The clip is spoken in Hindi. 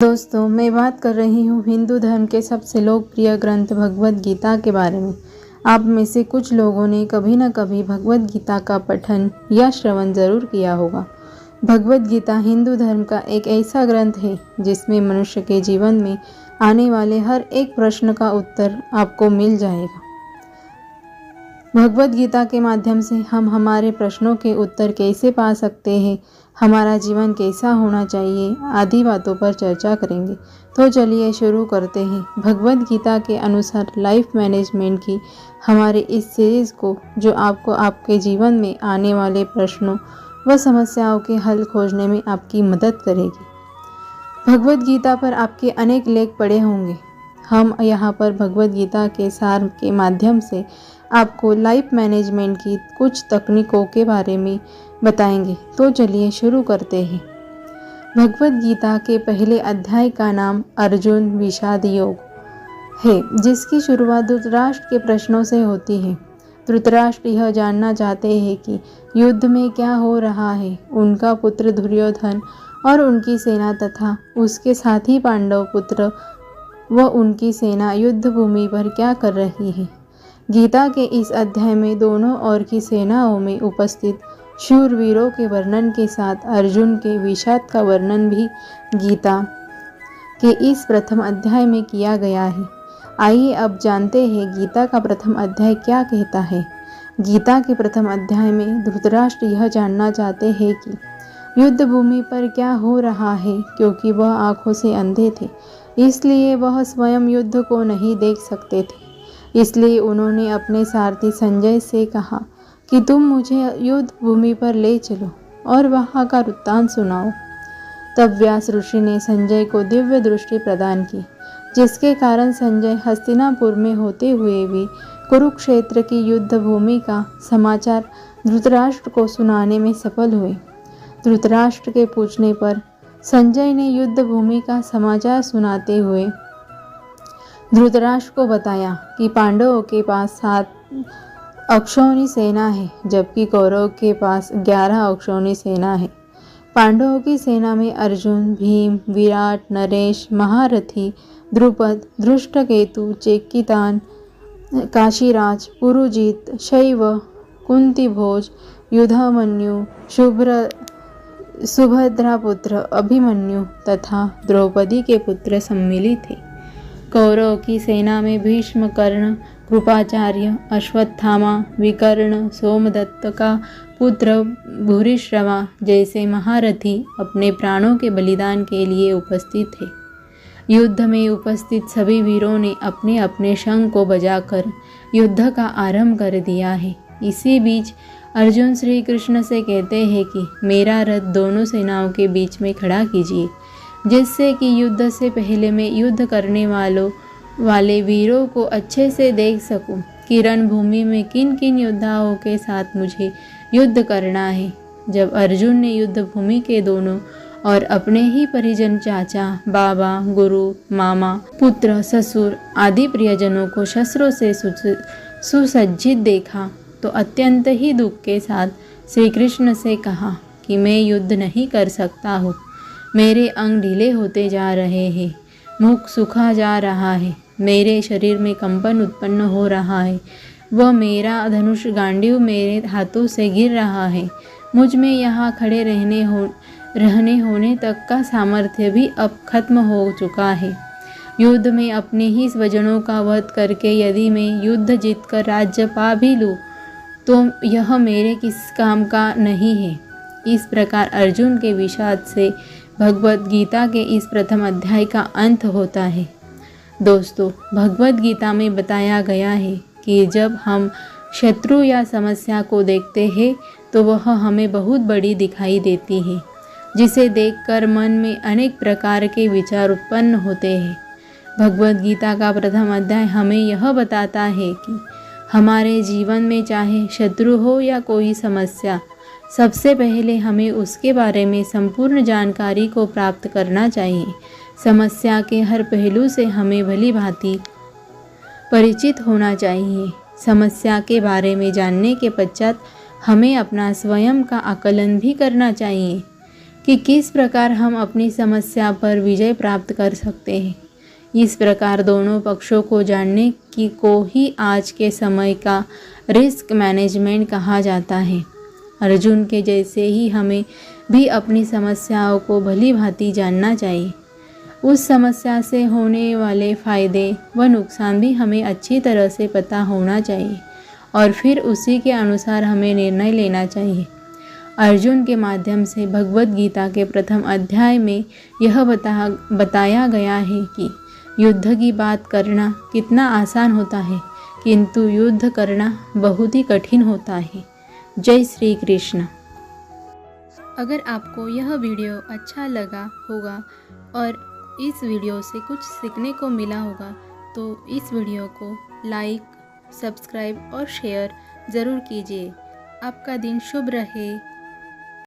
दोस्तों, मैं बात कर रही हूँ हिंदू धर्म के सबसे लोकप्रिय ग्रंथ भगवद गीता के बारे में। आप में से कुछ लोगों ने कभी न कभी भगवद गीता का पठन या श्रवण जरूर किया होगा। भगवद गीता हिंदू धर्म का एक ऐसा ग्रंथ है जिसमें मनुष्य के जीवन में आने वाले हर एक प्रश्न का उत्तर आपको मिल जाएगा। भगवद गीता के माध्यम से हम हमारे प्रश्नों के उत्तर कैसे पा सकते हैं, हमारा जीवन कैसा होना चाहिए आदि बातों पर चर्चा करेंगे। तो चलिए शुरू करते हैं। भगवद गीता के अनुसार लाइफ मैनेजमेंट की हमारे इस सीरीज़ को, जो आपको आपके जीवन में आने वाले प्रश्नों व समस्याओं के हल खोजने में आपकी मदद करेगी। भगवद गीता पर आपके अनेक लेख पढ़े होंगे। हम यहाँ पर भगवद गीता के सार के माध्यम से आपको लाइफ मैनेजमेंट की कुछ तकनीकों के बारे में बताएंगे। तो चलिए शुरू करते हैं। भगवद गीता के पहले अध्याय का नाम अर्जुन विषाद योग है, जिसकी शुरुआत धृतराष्ट्र के प्रश्नों से होती है। धृतराष्ट्र यह जानना चाहते हैं कि युद्ध में क्या हो रहा है। उनका पुत्र दुर्योधन और उनकी सेना तथा उसके साथी पांडव पुत्र व उनकी सेना युद्ध भूमि पर क्या कर रही है। गीता के इस अध्याय में दोनों ओर की सेनाओं में उपस्थित शूरवीरों के वर्णन के साथ अर्जुन के विषाद का वर्णन भी गीता के इस प्रथम अध्याय में किया गया है। आइए अब जानते हैं गीता का प्रथम अध्याय क्या कहता है। गीता के प्रथम अध्याय में धृतराष्ट्र यह जानना चाहते हैं कि युद्ध भूमि पर क्या हो रहा है, क्योंकि वह आंखों से अंधे थे, इसलिए वह स्वयं युद्ध को नहीं देख सकते थे। इसलिए उन्होंने अपने सारथी संजय से कहा कि तुम मुझे युद्ध भूमि पर ले चलो और वहाँ का वृत्तांत सुनाओ। तब व्यास ऋषि ने संजय को दिव्य दृष्टि प्रदान की, जिसके कारण संजय हस्तिनापुर में होते हुए भी कुरुक्षेत्र की युद्ध भूमि का समाचार धृतराष्ट्र को सुनाने में सफल हुए। धृतराष्ट्र के पूछने पर संजय ने युद्ध भूमि का समाचार सुनाते हुए धृतराष्ट्र को बताया कि पांडवों के पास 7 अक्षौणी सेना है, जबकि कौरवों के पास 11 अक्षौणी सेना है। पांडवों की सेना में अर्जुन, भीम, विराट, नरेश, महारथी, द्रुपद, धृष्टकेतु, चेकितान, काशीराज, पुरुजित, शैव, कुंतीभोज, युधामन्यु, सुभद्रापुत्र अभिमन्यु तथा द्रौपदी के पुत्र सम्मिलित थे। कौरव की सेना में भीष्म, कर्ण, कृपाचार्य, अश्वत्थामा, विकर्ण, सोमदत्त का पुत्र भूरिश्रवा जैसे महारथी अपने प्राणों के बलिदान के लिए उपस्थित थे। युद्ध में उपस्थित सभी वीरों ने अपने अपने शंख को बजाकर युद्ध का आरंभ कर दिया है। इसी बीच अर्जुन श्री कृष्ण से कहते हैं कि मेरा रथ दोनों सेनाओं के बीच में खड़ा कीजिए, जिससे कि युद्ध से पहले मैं युद्ध करने वाले वीरों को अच्छे से देख सकूं कि रणभूमि में किन किन योद्धाओं के साथ मुझे युद्ध करना है। जब अर्जुन ने युद्ध भूमि के दोनों और अपने ही परिजन, चाचा, बाबा, गुरु, मामा, पुत्र, ससुर आदि प्रियजनों को शस्त्रों से सुसज्जित देखा तो अत्यंत ही दुख के साथ श्री कृष्ण से कहा कि मैं युद्ध नहीं कर सकता हूँ। मेरे अंग ढीले होते जा रहे हैं, मुख सूखा जा रहा है, मेरे शरीर में कंपन उत्पन्न हो रहा है, वह मेरा धनुष गांडीव मेरे हाथों से गिर रहा है। मुझ में यहाँ खड़े रहने होने तक का सामर्थ्य भी अब खत्म हो चुका है। युद्ध में अपने ही स्वजनों का वध करके यदि मैं युद्ध जीतकर राज्य पा भी लूँ तो यह मेरे किस काम का नहीं है। इस प्रकार अर्जुन के विषाद से भगवद गीता के इस प्रथम अध्याय का अंत होता है। दोस्तों, भगवद गीता में बताया गया है कि जब हम शत्रु या समस्या को देखते हैं तो वह हमें बहुत बड़ी दिखाई देती है, जिसे देखकर मन में अनेक प्रकार के विचार उत्पन्न होते हैं। भगवद गीता का प्रथम अध्याय हमें यह बताता है कि हमारे जीवन में चाहे शत्रु हो या कोई समस्या, सबसे पहले हमें उसके बारे में संपूर्ण जानकारी को प्राप्त करना चाहिए। समस्या के हर पहलू से हमें भली भांति परिचित होना चाहिए। समस्या के बारे में जानने के पश्चात हमें अपना स्वयं का आकलन भी करना चाहिए कि किस प्रकार हम अपनी समस्या पर विजय प्राप्त कर सकते हैं। इस प्रकार दोनों पक्षों को जानने की को ही आज के समय का रिस्क मैनेजमेंट कहा जाता है। अर्जुन के जैसे ही हमें भी अपनी समस्याओं को भली भांति जानना चाहिए। उस समस्या से होने वाले फ़ायदे व नुकसान भी हमें अच्छी तरह से पता होना चाहिए और फिर उसी के अनुसार हमें निर्णय लेना चाहिए। अर्जुन के माध्यम से भगवद गीता के प्रथम अध्याय में यह बताया गया है कि युद्ध की बात करना कितना आसान होता है, किंतु युद्ध करना बहुत ही कठिन होता है। जय श्री कृष्ण। अगर आपको यह वीडियो अच्छा लगा होगा और इस वीडियो से कुछ सीखने को मिला होगा तो इस वीडियो को लाइक, सब्सक्राइब और शेयर ज़रूर कीजिए। आपका दिन शुभ रहे।